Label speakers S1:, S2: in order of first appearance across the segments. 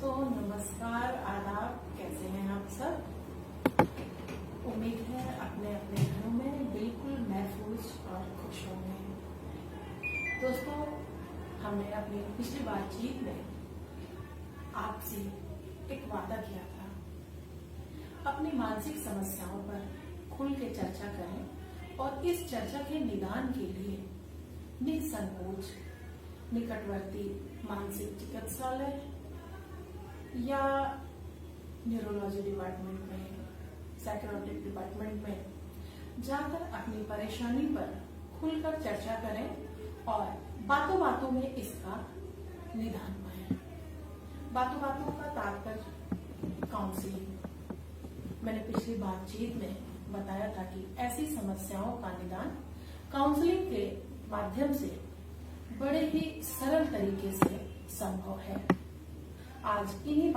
S1: दोस्तों नमस्कार, आदाब। कैसे हैं आप सब? उम्मीद है अपने अपने घरों में बिल्कुल महफूज और खुश होंगे। दोस्तों, हमने अपनी पिछली बातचीत में आपसे एक वादा किया था, अपनी मानसिक समस्याओं पर खुल के चर्चा करें और इस चर्चा के निदान के लिए निसंकोच निकटवर्ती मानसिक चिकित्सालय या न्यूरोलॉजी डिपार्टमेंट में, साइकोलॉजिक डिपार्टमेंट में जाकर अपनी परेशानी पर खुलकर चर्चा करें और बातों बातों में इसका निदान पाएं। बातों बातों का तात्पर्य काउंसलिंग। मैंने पिछली बातचीत में बताया था कि ऐसी समस्याओं का निदान काउंसलिंग के माध्यम से बड़े ही सरल तरीके से संभव है। आज इन्हीं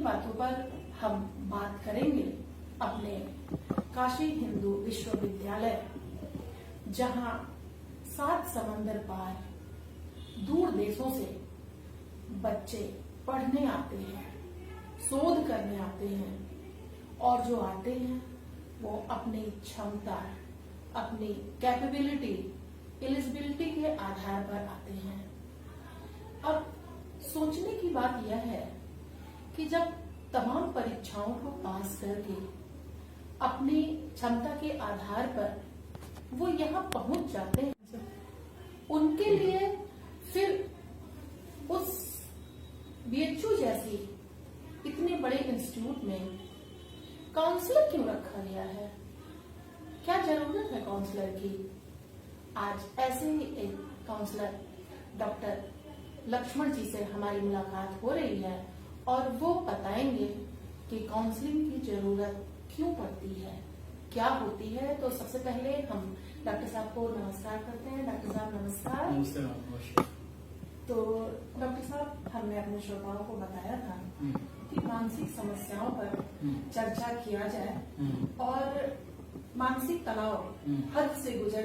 S1: बातों पर हम बात करेंगे अपने काशी हिंदू विश्वविद्यालय, जहां 7 समंदर पार दूर देशों से बच्चे पढ़ने आते हैं, शोध करने आते हैं और जो आते हैं वो अपनी क्षमता, अपनी कैपेबिलिटी, एलिजिबिलिटी के आधार पर आते हैं। अब सोचने की बात यह है कि जब तमाम परीक्षाओं को पास करके अपनी क्षमता के आधार पर वो यहाँ पहुंच जाते हैं, उनके लिए फिर उस बीएचयू जैसी इतने बड़े इंस्टीट्यूट में काउंसलर क्यों रखा गया है? क्या जरूरत है काउंसलर की? आज ऐसे ही एक काउंसलर डॉक्टर लक्ष्मण जी से हमारी मुलाकात हो रही है और वो बताएंगे कि काउंसलिंग की जरूरत क्यों पड़ती है, क्या होती है। तो सबसे पहले हम डॉक्टर साहब को नमस्कार करते हैं। डॉक्टर साहब नमस्कार।
S2: नमस्कार।
S1: तो डॉक्टर साहब, हमने अपने श्रोताओं को बताया था कि मानसिक समस्याओं पर चर्चा किया जाए और मानसिक तनाव हद से गुजर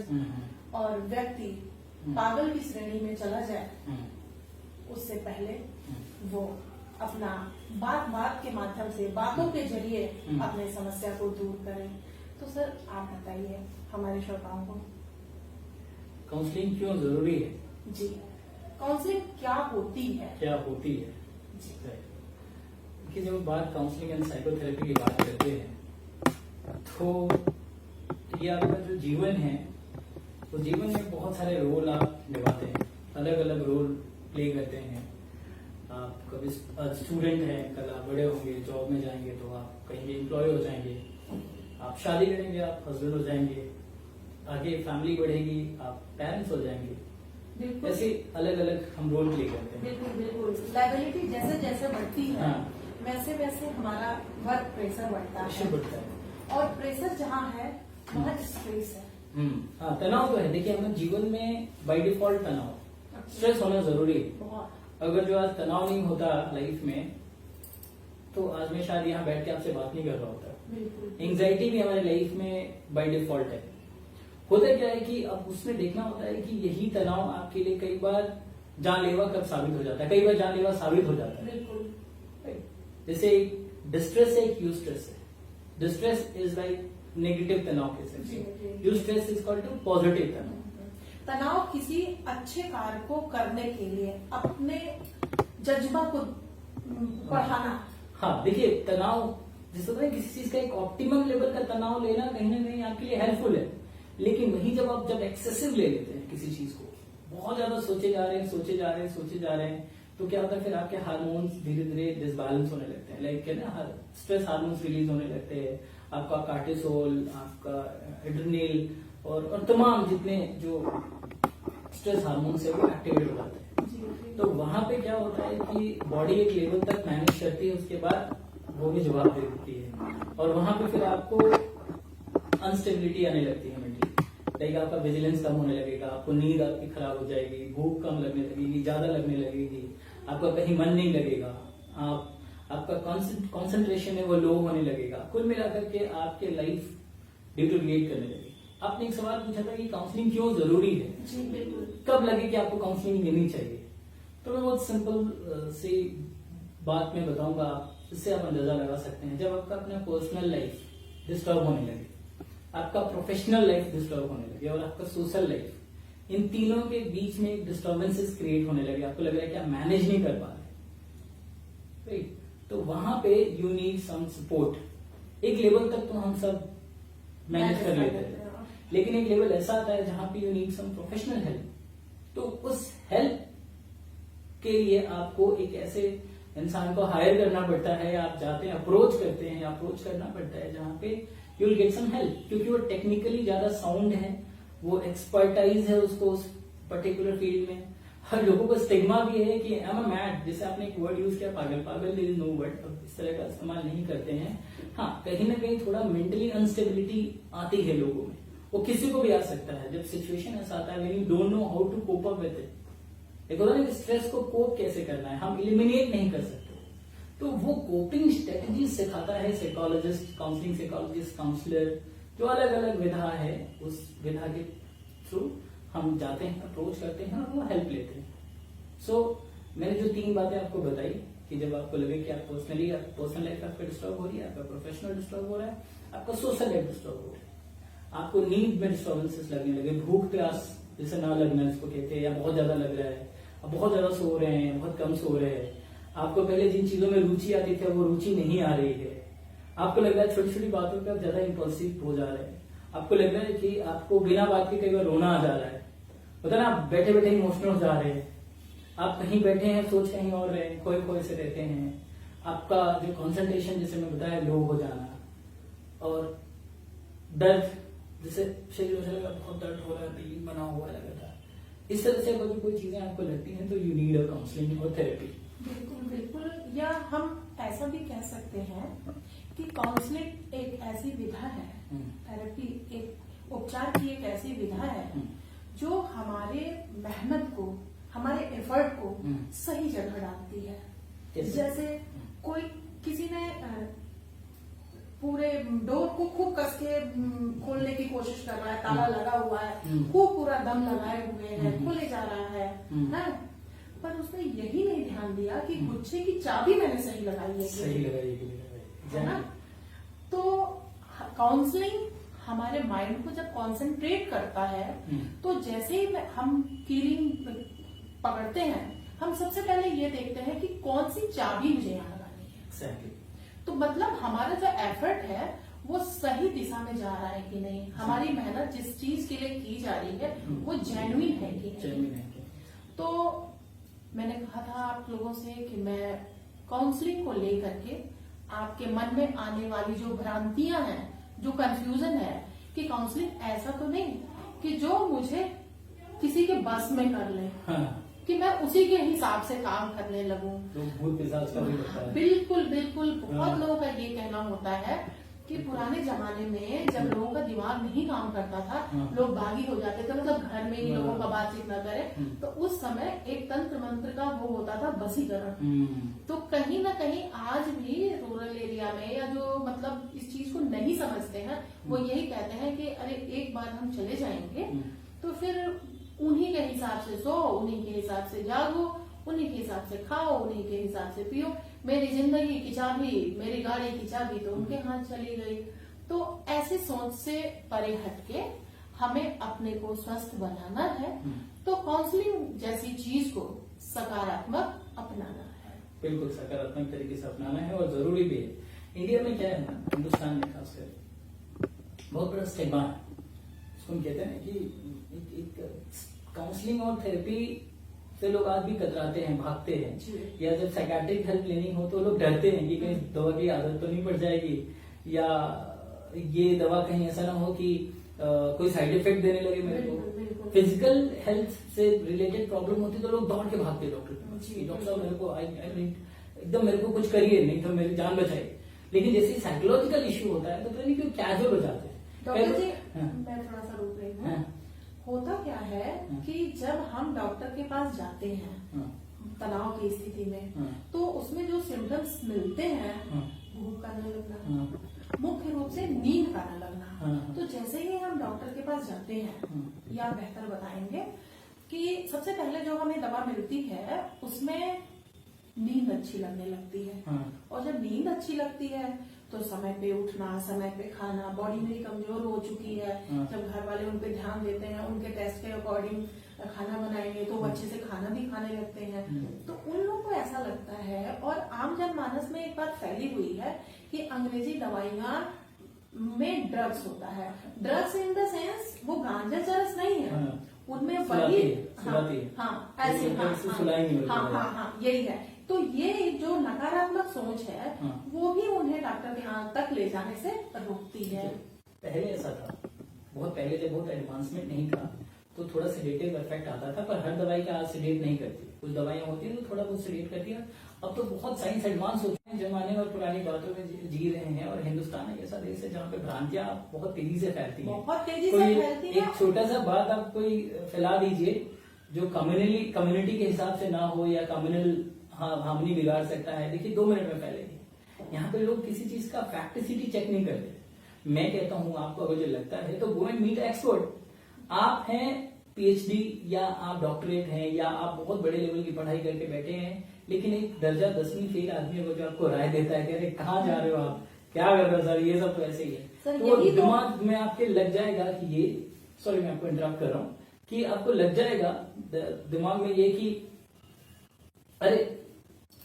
S1: और व्यक्ति पागल की श्रेणी में चला जाए, उससे पहले वो अपना बात के माध्यम से, बातों के जरिए अपने समस्या को दूर करें। तो सर, आप बताइए हमारे श्रोताओं को
S2: काउंसलिंग क्यों जरूरी है?
S1: जी, काउंसलिंग क्या होती है?
S2: जी, देखिए, जब बात काउंसलिंग एंड साइकोथेरेपी की बात करते हैं तो ये आपका जो जीवन है, तो जीवन में बहुत सारे रोल आप निभाते हैं, अलग अलग रोल प्ले करते हैं। आप कभी स्टूडेंट हैं, कल आप बड़े होंगे, जॉब में जाएंगे तो आप कहीं एम्प्लॉय हो जाएंगे, आप शादी करेंगे, आप हस्बैंड हो जाएंगे, आगे फैमिली बढ़ेगी, आप पेरेंट्स हो जाएंगे। ऐसे अलग अलग हम रोल प्ले करते हैं।
S1: बिल्कुल। लायबिलिटी जैसे जैसे बढ़ती है,
S2: हाँ,
S1: वैसे वैसे हमारा वर्क प्रेशर बढ़ता है और प्रेशर जहाँ है वहाँ स्ट्रेस है।
S2: हाँ, तनाव तो है। देखिए, हमें जीवन में बाय डिफॉल्ट तनाव, स्ट्रेस होना जरूरी है। अगर जो आज तनाव नहीं होता लाइफ में तो आज मैं शायद यहाँ बैठ के आपसे बात नहीं कर रहा होता। एंग्जाइटी भी हमारे लाइफ में बाय डिफॉल्ट है। होता क्या है कि अब उसमें देखना होता है कि यही तनाव आपके लिए कई बार जानलेवा कब साबित हो जाता है, कई बार जानलेवा साबित हो जाता है। जैसे डिस्ट्रेस है, एक यूस्ट्रेस है। डिस्ट्रेस इज लाइक नेगेटिव तनाव के sense, eustress is called to positive तनाव।
S1: तनाव किसी अच्छे कार्य को करने के लिए अपने जज्बा को बढ़ाना।
S2: हाँ, देखिए, तनाव जैसे होता है किसी चीज का एक ऑप्टिमम लेवल का तनाव लेना कहीं ना कहीं आपके लिए हेल्पफुल है, लेकिन वही जब एक्सेसिव ले लेते हैं किसी चीज को, बहुत ज्यादा सोचे जा रहे हैं तो क्या होता है, फिर आपके हार्मोन्स धीरे धीरे डिसबैलेंस होने लगते हैं। लाइक स्ट्रेस हार्मोन्स रिलीज होने लगते हैं, आपका कार्टिसोल, आपका एड्रेनल और तमाम जितने जो स्ट्रेस हार्मोन्स है वो एक्टिवेट हो जाते हैं। तो वहां पे क्या होता है कि बॉडी एक लेवल तक मैनेज करती है, उसके बाद वो भी जवाब दे देती है और वहां पे फिर आपको अनस्टेबिलिटी आने लगती है मेंटली। लाइक आपका विजिलेंस कम होने लगेगा, आपको नींद आपकी खराब हो जाएगी, भूख कम लगने लगेगी, ज्यादा लगने लगेगी, आपका कहीं मन नहीं लगेगा, आपका कॉन्सेंट्रेशन है वो लो होने लगेगा। कुल मिलाकर के आपके लाइफ डिटोरिएट करने लगेगी। आपने एक सवाल पूछा था कि काउंसलिंग क्यों जरूरी है।
S1: जी बिल्कुल।
S2: कब लगे कि आपको काउंसलिंग लेनी चाहिए, तो मैं बहुत सिंपल सी बात में बताऊंगा, इससे आप अंदाजा लगा सकते हैं। जब आपका अपना पर्सनल लाइफ डिस्टर्ब होने लगे, आपका प्रोफेशनल लाइफ डिस्टर्ब होने लगे और आपका सोशल लाइफ, इन तीनों के बीच में एक डिस्टर्बेंसेस क्रिएट होने लगे, आपको लग रहा है कि आप मैनेज नहीं कर पा रहे, राइट? तो वहां पे यू नीड सम सपोर्ट। एक लेवल तक तो हम सब मैनेज कर लेते हैं, लेकिन एक लेवल ऐसा आता है जहां पे you need some professional help. तो उस हेल्प के लिए आपको एक ऐसे इंसान को हायर करना पड़ता है, आप जाते हैं, अप्रोच करते हैं, अप्रोच करना पड़ता है जहां पे you will get some help, क्योंकि वो टेक्निकली ज्यादा साउंड है, वो एक्सपर्टाइज है उसको उस पर्टिकुलर फील्ड में। हर लोगों को स्टिग्मा भी है कि आई एम मैड, जैसे आपने एक वर्ड यूज किया पागल, पागल देयर इज नो वर्ड, इस तरह का इस्तेमाल नहीं करते हैं। हाँ, कहीं ना कहीं थोड़ा मेंटली अनस्टेबिलिटी आती है लोगों में, वो किसी को भी आ सकता है जब सिचुएशन ऐसा आता है when you don't know how to cope up with it. एक होता है कि स्ट्रेस को कोप कैसे करना है, हम इलिमिनेट नहीं कर सकते, तो वो कोपिंग स्ट्रेटजी सिखाता है साइकोलॉजिस्ट, काउंसलिंग साइकोलॉजिस्ट, काउंसलर, जो अलग अलग विधा है, उस विधा के थ्रू हम जाते हैं, अप्रोच करते हैं और वो हेल्प लेते हैं। सो मैंने जो 3 बातें आपको बताई कि जब आपको लगे कि आप पर्सनल लाइफ आपका डिस्टर्ब हो रही है, आपका प्रोफेशनल डिस्टर्ब हो रहा है, आपका सोशल लाइफ डिस्टर्ब हो रहा है, आपको नींद में डिस्टर्बेंसेस लगने लगे, भूख प्यास जैसे ना लगना जिसको कहते हैं, या बहुत ज्यादा लग रहा है, आप बहुत ज्यादा सो रहे हैं, बहुत कम सो रहे हैं, आपको पहले जिन चीजों में रुचि आती थी वो रुचि नहीं आ रही है, आपको लग रहा है छोटी छोटी बातों पे आप ज्यादा इंपल्सिव हो जा रहे हैं, आपको लग रहा है कि आपको बिना बात के कई बार रोना आ जा रहा है, होता है ना, आप बैठे बैठे इमोशनल हो जा रहे हैं, आप कहीं बैठे हैं सोच कहीं और रहे, खोए खोए से रहते हैं, आपका जो कंसंट्रेशन जैसे मैं बताया लो हो जाना, और दर्द जैसे शरीर में लगा बहुत दर्द हो रहा है, दिल बना हुआ है लगातार, इस तरह से अगर कोई चीजें आपको लगती हैं तो यू नीड अ काउंसलिंग और थेरेपी।
S1: बिल्कुल बिल्कुल, या हम ऐसा भी कह सकते हैं कि काउंसलिंग एक ऐसी विधा है, थेरेपी एक उपचार की एक ऐसी विधा है जो हमारे मेहनत को, हमारे एफर्ट को सही जगह डालती है। जैसे कोई किसी ने पूरे डोर को खूब कस के खोलने की कोशिश कर रहा है, ताला लगा हुआ है, खूब पूरा दम लगाए हुए है, खोले जा रहा है, पर उसने यही नहीं ध्यान दिया कि गुच्छे की चाबी मैंने सही लगाई है,
S2: सही लगाई
S1: है ना। तो काउंसलिंग हमारे माइंड को जब कंसंट्रेट करता है, तो जैसे ही हम कीलिंग पकड़ते हैं, हम सबसे पहले ये देखते हैं कि कौन सी चाबी मुझे यहाँ लगानी है।
S2: Exactly.
S1: तो मतलब हमारा जो एफर्ट है वो सही दिशा में जा रहा है कि नहीं, हमारी मेहनत जिस चीज के लिए की जा रही है वो जेन्युइन है कि नहीं। तो मैंने कहा था आप लोगों से कि मैं काउंसलिंग को लेकर के आपके मन में आने वाली जो भ्रांतियां हैं, जो कंफ्यूजन है, कि काउंसलिंग ऐसा तो नहीं कि जो मुझे किसी के बस में कर ले, कि मैं उसी के हिसाब से काम करने लगूं। बिल्कुल बिल्कुल, बहुत लोगों का ये कहना होता है कि पुराने जमाने में जब लोगों का दिमाग नहीं काम करता था, लोग बागी हो जाते थे, मतलब घर में ही लोगों का बातचीत न करें, तो उस समय एक तंत्र मंत्र का वो होता था बसीकरण। तो कहीं ना कहीं आज भी रूरल एरिया में, या जो मतलब इस चीज को नहीं समझते हैं, वो यही कहते हैं कि अरे एक बार हम चले जाएंगे तो फिर उन्हीं के हिसाब से सो, उन्हीं के हिसाब से जागो, उन्हीं के हिसाब से खाओ, उन्हीं के हिसाब से पियो, मेरी जिंदगी की चाबी, मेरी गाड़ी की चाबी तो उनके हाथ चली गई। तो ऐसी सोच से परे हटके हमें अपने को स्वस्थ बनाना है, तो काउंसलिंग जैसी चीज को सकारात्मक अपनाना है।
S2: बिल्कुल सकारात्मक तरीके से अपनाना है, और जरूरी भी है। इंडिया में क्या है ना, हिंदुस्तान में खासकर बहुत बड़ा स्टिग्मा है, इसको हम कहते हैं कि एक काउंसलिंग और थेरेपी से लोग आज भी कतराते हैं, भागते हैं, या जब साइकेट्रिक हेल्प लेनी हो तो लोग डरते हैं कि कहीं दवा की आदत तो नहीं पड़ जाएगी, या ये दवा कहीं ऐसा ना हो कि कोई साइड इफेक्ट देने लगे मेरे को। फिजिकल हेल्थ से रिलेटेड प्रॉब्लम होती तो लोग दौड़ के भागते डॉक्टर साहब, मेरे को एकदम मेरे को कुछ करिए, नहीं तो मेरी जान बचाइए। लेकिन जैसे साइकोलॉजिकल इश्यू होता है तो पता नहीं क्यों कैजुअल हो जाते हैं।
S1: डॉक्टर जी, मैं थोड़ा सा रोक रही हूँ। होता क्या है कि जब हम डॉक्टर के पास जाते हैं तनाव की स्थिति में, तो उसमें जो सिम्टम्स मिलते हैं, भूख का न लगना, मुख्य रूप से नींद का न लगना, तो जैसे ही हम डॉक्टर के पास जाते हैं, या बेहतर बताएंगे कि सबसे पहले जो हमें दवा मिलती है उसमें नींद अच्छी लगने लगती है।
S2: हाँ।
S1: और जब नींद अच्छी लगती है तो समय पे उठना, समय पे खाना, बॉडी मेरी कमजोर हो चुकी है।
S2: हाँ।
S1: जब घर वाले उन पे ध्यान देते हैं, उनके टेस्ट के अकॉर्डिंग खाना बनाएंगे तो वो अच्छे से खाना भी खाने लगते हैं। तो उन लोगों को ऐसा लगता है, और आम जनमानस में एक बात फैली हुई है कि अंग्रेजी दवाइयां में ड्रग्स होता है। ड्रग्स इन द सेंस वो गांजा चरस नहीं है।
S2: हाँ।
S1: उनमें
S2: सुलाती
S1: वही
S2: है, सुलाती है।
S1: हाँ ऐसे
S2: सुलाई नहीं होती
S1: हाँ यही है। तो ये जो नकारात्मक सोच है
S2: हाँ।
S1: वो भी उन्हें डॉक्टर के यहाँ तक ले जाने से रोकती है।
S2: पहले ऐसा था, बहुत पहले जब बहुत एडवांसमेंट नहीं था तो थोड़ा सेडेटिव इफेक्ट आता था, पर हर दवाई का सेडेट नहीं करती। कुछ दवाइयां होती है तो थोड़ा बहुत सेडेट करती है। अब तो बहुत साइंस एडवांस हो चुके हैं, जमाने और पुरानी बातों में जी रहे हैं। और हिंदुस्तान एक ऐसा देश है जहाँ पे भ्रांतियां बहुत तेजी से फैलती हैं।
S1: बहुत तेजी से
S2: कोई
S1: फैलती है।
S2: एक छोटा सा बात आप कोई फैला दीजिए जो कम्युनिटी के हिसाब से ना हो या कम्युनल हार्मनी बिगाड़ सकता है, देखिए 2 मिनट में फैलेगी। यहाँ पे लोग किसी चीज का फैक्टिसिटी चेक नहीं करते। मैं कहता हूँ आपको अगर जो लगता है तो गो एंड मीट एक्सपर्ट। आप हैं पीएचडी या आप डॉक्टरेट हैं या आप बहुत बड़े लेवल की पढ़ाई करके बैठे हैं, लेकिन एक दर्जा 10वीं फेल आदमी अगर जो आपको राय देता है कि अरे कहाँ जा रहे हो आप, क्या कर रहे हो सर, ये सब तो ऐसे ही है, तो दिमाग में आपके लग जाएगा कि ये, सॉरी मैं आपको इंटरप्ट कर रहा हूँ, कि आपको लग जाएगा दिमाग में ये कि अरे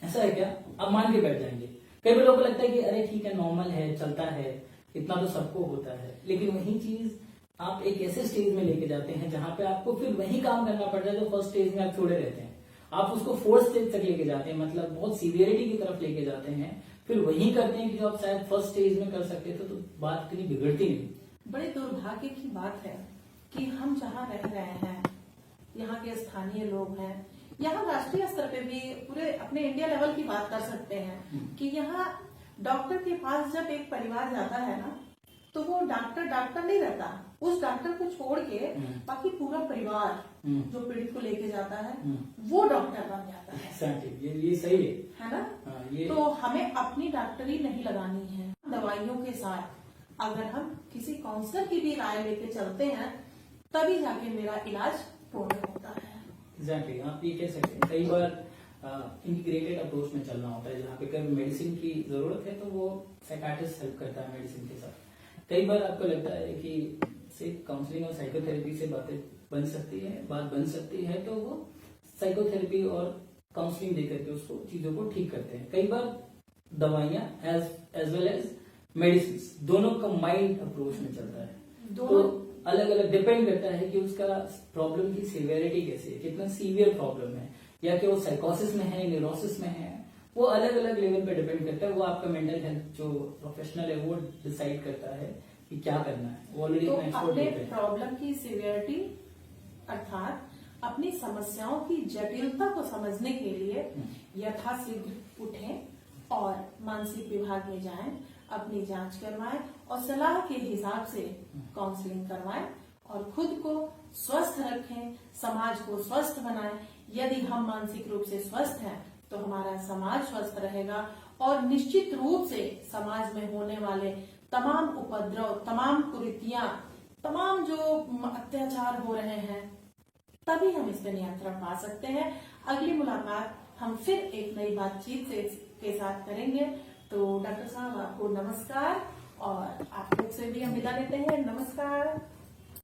S2: ऐसा है क्या, आप मान के बैठ जाएंगे। कई बार लोगों को लगता है कि अरे ठीक है, नॉर्मल है, चलता है, इतना तो सबको होता है। लेकिन वही चीज आप एक ऐसे स्टेज में लेके जाते हैं जहां पे आपको फिर वही काम करना पड़ता है जो फर्स्ट स्टेज में आप छोड़े रहते हैं। आप उसको फोर्थ स्टेज तक लेके जाते हैं, मतलब बहुत सीवियरिटी की तरफ लेके जाते हैं, फिर वही करते हैं कि जो आप शायद फर्स्ट स्टेज में कर सकते थे। तो बात इतनी बिगड़ती नहीं।
S1: बड़े दुर्भाग्य की बात है कि हम जहाँ रह रहे हैं, यहाँ के स्थानीय लोग हैं, यहाँ राष्ट्रीय स्तर पे भी पूरे अपने इंडिया लेवल की बात कर सकते हैं कि यहाँ डॉक्टर के पास जब एक परिवार जाता है ना, तो वो डॉक्टर नहीं रहता। उस डॉक्टर को छोड़ के बाकी पूरा परिवार जो पीड़ित को लेके जाता है वो डॉक्टर बन जाता है।
S2: ये सही
S1: है ना।
S2: ये
S1: तो हमें अपनी डॉक्टरी नहीं लगानी है। दवाइयों के साथ अगर हम किसी काउंसलर की भी राय लेके चलते हैं तभी जाके मेरा इलाज पूर्ण होता है।
S2: एग्जैक्टली, आप ये कह सकते हैं। कई बार इंटीग्रेटेड अप्रोच में चलना होता है, जहाँ पे कभी मेडिसिन की जरूरत है तो वो साइकाट्रिस्ट हेल्प करता है मेडिसिन के साथ। कई बार आपको लगता है कि सिर्फ काउंसलिंग और साइकोथेरेपी से बात बन सकती है तो वो साइकोथेरेपी और काउंसलिंग देकर के उसको चीजों को ठीक करते हैं। कई बार दवाइयां एज वेल एज मेडिसिन दोनों कंबाइंड अप्रोच में चलता है। तो अलग अलग डिपेंड करता है कि उसका प्रॉब्लम की सीवियरिटी कैसी है, कितना सीवियर प्रॉब्लम है, या कि वो साइकोसिस में है, न्यूरोसिस में है, वो अलग अलग लेवल पे डिपेंड करता है। वो आपका मेंटल हेल्थ जो प्रोफेशनल है वो डिसाइड करता है कि क्या करना है। वो ऑलरेडी
S1: तो अपने प्रॉब्लम की सीवियरिटी अर्थात अपनी समस्याओं की जटिलता को समझने के लिए यथाशीघ्र उठें और मानसिक विभाग में जाएं, अपनी जांच करवाएं और सलाह के हिसाब से काउंसलिंग करवाएं और खुद को स्वस्थ रखें, समाज को स्वस्थ बनाएं। यदि हम मानसिक रूप से स्वस्थ हैं तो हमारा समाज स्वस्थ रहेगा और निश्चित रूप से समाज में होने वाले तमाम उपद्रव, तमाम कुरीतियां, तमाम जो अत्याचार हो रहे हैं, तभी हम इस पर नियंत्रण पा सकते हैं। अगली मुलाकात हम फिर एक नई बातचीत के साथ करेंगे। तो डॉक्टर साहब आपको नमस्कार, और आप लोग से भी हम विदा लेते हैं। नमस्कार।